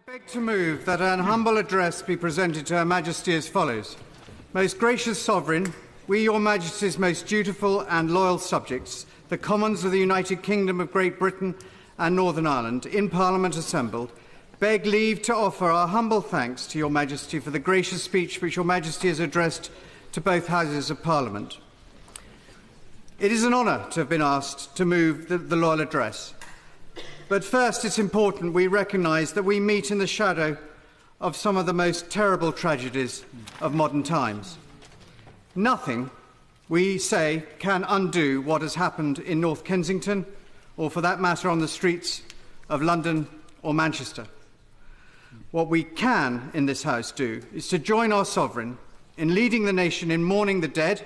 beg to move that an humble address be presented to Her Majesty as follows. Most gracious Sovereign, we, Your Majesty's most dutiful and loyal subjects, the Commons of the United Kingdom of Great Britain and Northern Ireland, in Parliament assembled, beg leave to offer our humble thanks to Your Majesty for the gracious speech which Your Majesty has addressed to both Houses of Parliament. It is an honour to have been asked to move the loyal address. But first, it's important we recognise that we meet in the shadow of some of the most terrible tragedies of modern times. Nothing, we say, can undo what has happened in North Kensington, or for that matter on the streets of London or Manchester. What we can in this House do is to join our Sovereign in leading the nation in mourning the dead,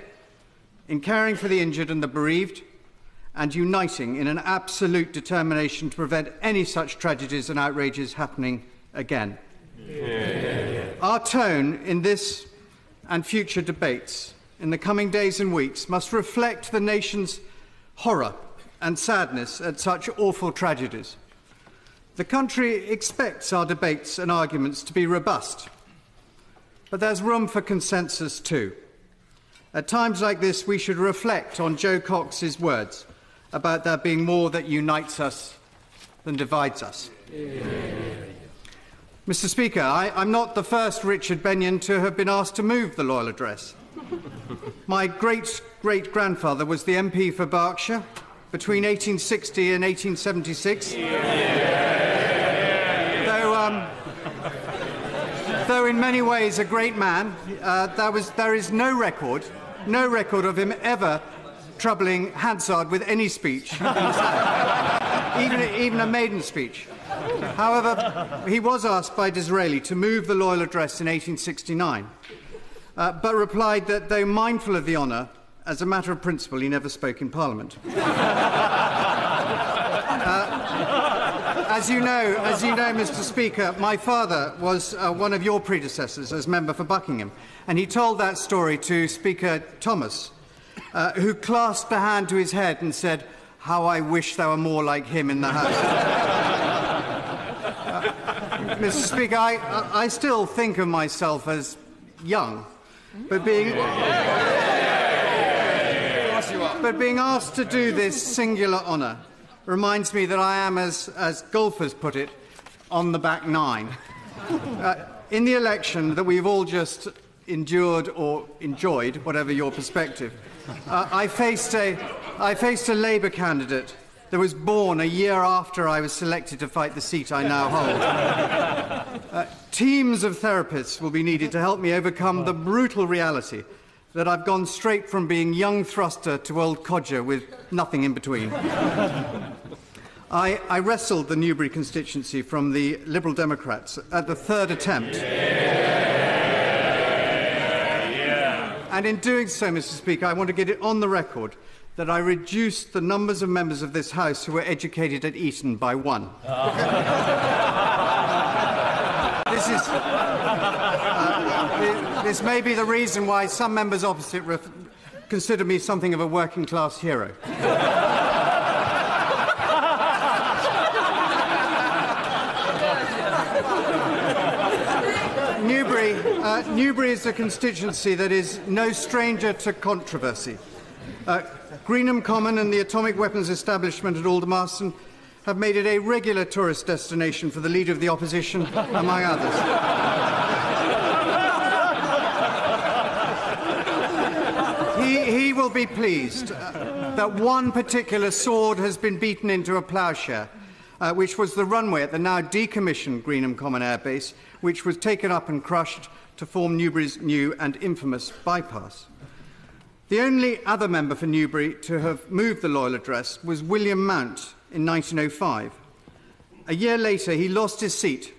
in caring for the injured and the bereaved, and uniting in an absolute determination to prevent any such tragedies and outrages happening again. Yeah. Our tone in this and future debates in the coming days and weeks must reflect the nation's horror and sadness at such awful tragedies. The country expects our debates and arguments to be robust, but there's room for consensus too. At times like this, we should reflect on Joe Cox's words about there being more that unites us than divides us. Yeah. Mr. Speaker, I'm not the first Richard Benyon to have been asked to move the loyal address. My great-great-grandfather was the MP for Berkshire between 1860 and 1876. Though in many ways a great man, there is no record of him ever troubling Hansard with any speech, even a maiden speech. However, he was asked by Disraeli to move the loyal address in 1869, but replied that, though mindful of the honour, as a matter of principle, he never spoke in Parliament. As you know, Mr. Speaker, my father was one of your predecessors as member for Buckingham, and he told that story to Speaker Thomas, who clasped a hand to his head and said, "How I wish there were more like him in the House." Mr. Speaker, I still think of myself as young, but being asked to do this singular honour reminds me that I am, as golfers put it, on the back nine. In the election that we've all just endured or enjoyed, whatever your perspective, I faced a Labour candidate that was born a year after I was selected to fight the seat I now hold. Teams of therapists will be needed to help me overcome the brutal reality that I've gone straight from being young thruster to old codger with nothing in between. I wrestled the Newbury constituency from the Liberal Democrats at the third attempt. And in doing so, Mr. Speaker, I want to get it on the record that I reduced the numbers of members of this House who were educated at Eton by one. This may be the reason why some members opposite consider me something of a working-class hero. Newbury is a constituency that is no stranger to controversy. Greenham Common and the atomic weapons establishment at Aldermaston have made it a regular tourist destination for the Leader of the Opposition, among others. He will be pleased that one particular sword has been beaten into a ploughshare, which was the runway at the now decommissioned Greenham Common Air Base, which was taken up and crushed to form Newbury's new and infamous bypass. The only other member for Newbury to have moved the loyal address was William Mount in 1905. A year later, he lost his seat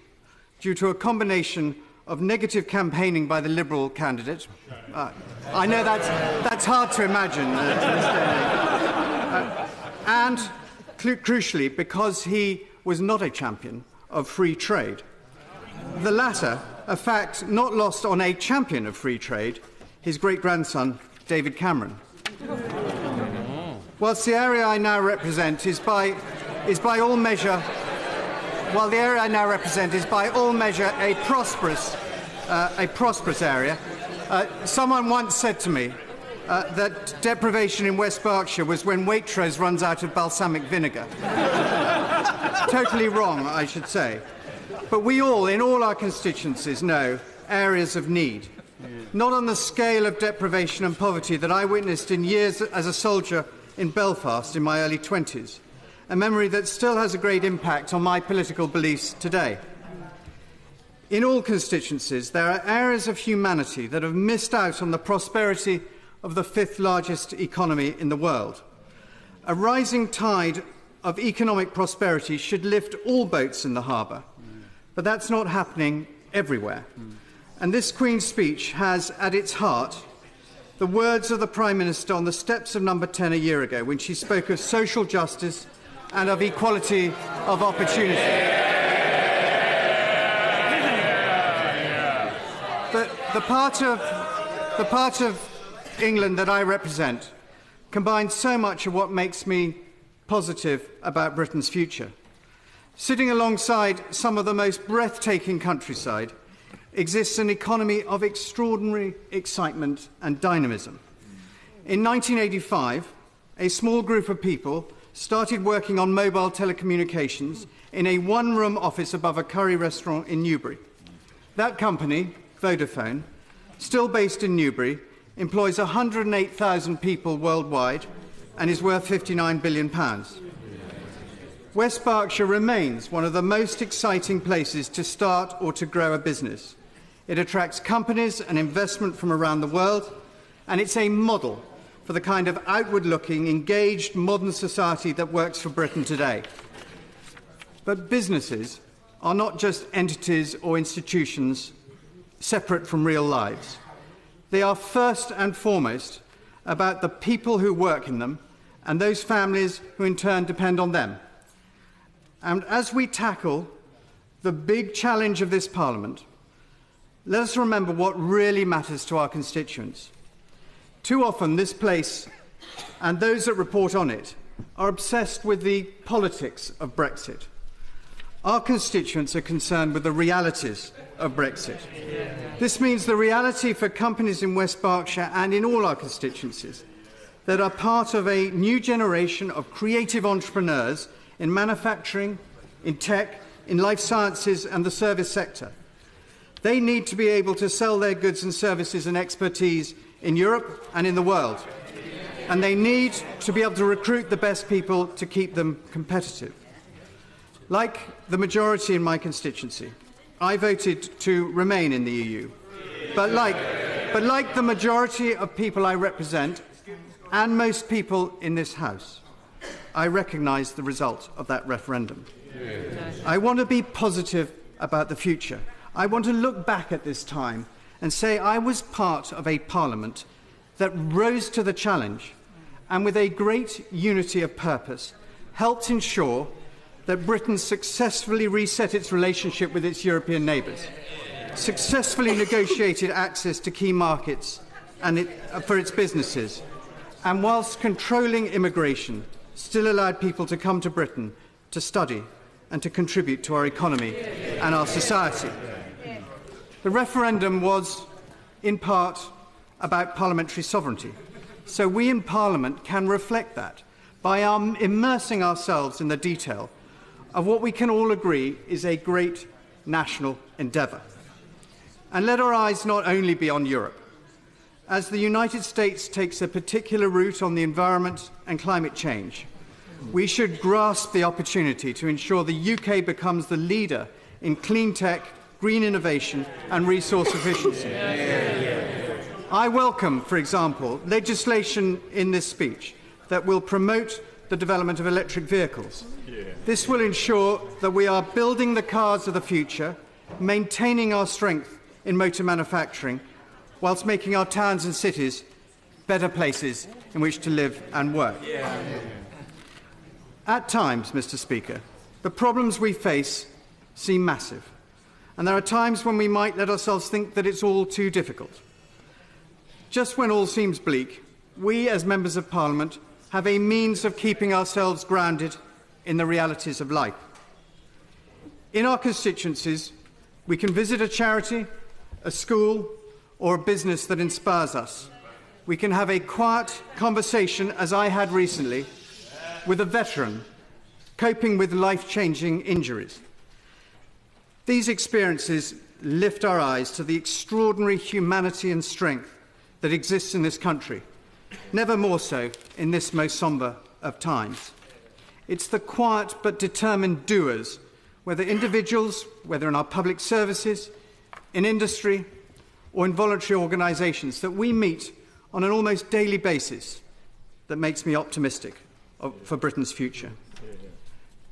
due to a combination of negative campaigning by the Liberal candidate. I know that's hard to imagine. And, crucially, because he was not a champion of free trade. The latter, a fact not lost on a champion of free trade, his great-grandson, David Cameron. Whilst the area I now represent is by all measure while the area I now represent is by all measure a prosperous area, someone once said to me that deprivation in West Berkshire was when Waitrose runs out of balsamic vinegar. Totally wrong, I should say. But we all, in all our constituencies, know areas of need. Not on the scale of deprivation and poverty that I witnessed in years as a soldier in Belfast in my early 20s, a memory that still has a great impact on my political beliefs today. In all constituencies, there are areas of humanity that have missed out on the prosperity of the fifth largest economy in the world. A rising tide of economic prosperity should lift all boats in the harbour, but that's not happening everywhere. And this Queen's speech has at its heart the words of the Prime Minister on the steps of Number 10 a year ago when she spoke of social justice and of equality of opportunity. The part of England that I represent combines so much of what makes me positive about Britain's future. Sitting alongside some of the most breathtaking countryside exists an economy of extraordinary excitement and dynamism. In 1985, a small group of people started working on mobile telecommunications in a one-room office above a curry restaurant in Newbury. That company, Vodafone, still based in Newbury, employs 108,000 people worldwide and is worth £59 billion. West Berkshire remains one of the most exciting places to start or to grow a business. It attracts companies and investment from around the world, and it's a model for the kind of outward-looking, engaged, modern society that works for Britain today. But businesses are not just entities or institutions separate from real lives. They are first and foremost about the people who work in them and those families who in turn depend on them. And as we tackle the big challenge of this Parliament, let us remember what really matters to our constituents. Too often this place and those that report on it are obsessed with the politics of Brexit. Our constituents are concerned with the realities of Brexit. This means the reality for companies in West Berkshire and in all our constituencies that are part of a new generation of creative entrepreneurs in manufacturing, in tech, in life sciences and the service sector. They need to be able to sell their goods and services and expertise in Europe and in the world. And they need to be able to recruit the best people to keep them competitive. Like the majority in my constituency, I voted to remain in the EU. But like the majority of people I represent, and most people in this House, I recognise the result of that referendum. I want to be positive about the future. I want to look back at this time and say I was part of a Parliament that rose to the challenge and with a great unity of purpose helped ensure that Britain successfully reset its relationship with its European neighbours, successfully negotiated access to key markets for its businesses, and whilst controlling immigration, still allowed people to come to Britain to study and to contribute to our economy and our society. The referendum was, in part, about parliamentary sovereignty, so we in Parliament can reflect that by immersing ourselves in the detail of what we can all agree is a great national endeavour. And let our eyes not only be on Europe. As the United States takes a particular route on the environment and climate change, we should grasp the opportunity to ensure the UK becomes the leader in clean tech, green innovation and resource efficiency. I welcome, for example, legislation in this speech that will promote the development of electric vehicles. This will ensure that we are building the cars of the future, maintaining our strength in motor manufacturing, whilst making our towns and cities better places in which to live and work. At times, Mr. Speaker, the problems we face seem massive, and there are times when we might let ourselves think that it's all too difficult. Just when all seems bleak, we as members of Parliament have a means of keeping ourselves grounded in the realities of life. In our constituencies, we can visit a charity, a school, or a business that inspires us. We can have a quiet conversation, as I had recently, with a veteran coping with life-changing injuries. These experiences lift our eyes to the extraordinary humanity and strength that exists in this country, never more so in this most sombre of times. It's the quiet but determined doers, whether individuals, whether in our public services, in industry, or in voluntary organisations, that we meet on an almost daily basis, that makes me optimistic for Britain's future.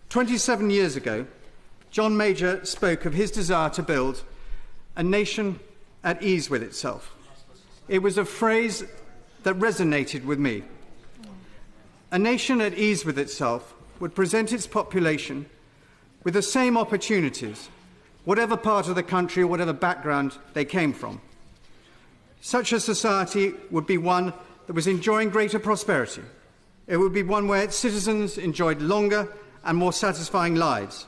27 years ago, John Major spoke of his desire to build a nation at ease with itself. It was a phrase that resonated with me. A nation at ease with itself would present its population with the same opportunities, whatever part of the country or whatever background they came from. Such a society would be one that was enjoying greater prosperity. It would be one where its citizens enjoyed longer and more satisfying lives.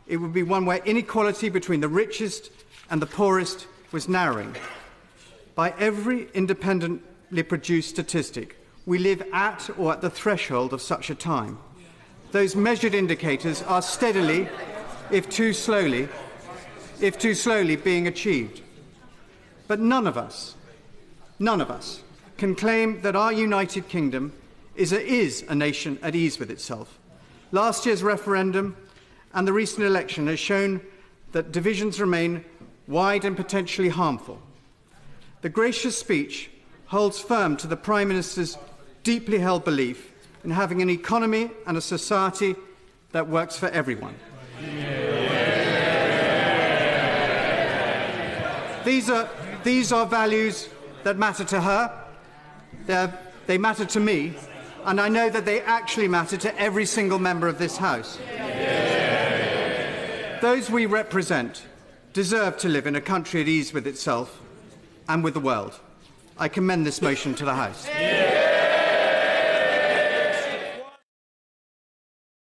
It would be one where inequality between the richest and the poorest was narrowing. By every independently produced statistic, we live at or at the threshold of such a time. Those measured indicators are steadily, if too slowly, being achieved. But none of us can claim that our United Kingdom is a nation at ease with itself. Last year's referendum and the recent election has shown that divisions remain wide and potentially harmful. The gracious speech holds firm to the Prime Minister's deeply held belief in having an economy and a society that works for everyone. These are values that matter to her, they matter to me, and I know that they actually matter to every single member of this House. Those we represent deserve to live in a country at ease with itself and with the world. I commend this motion to the House.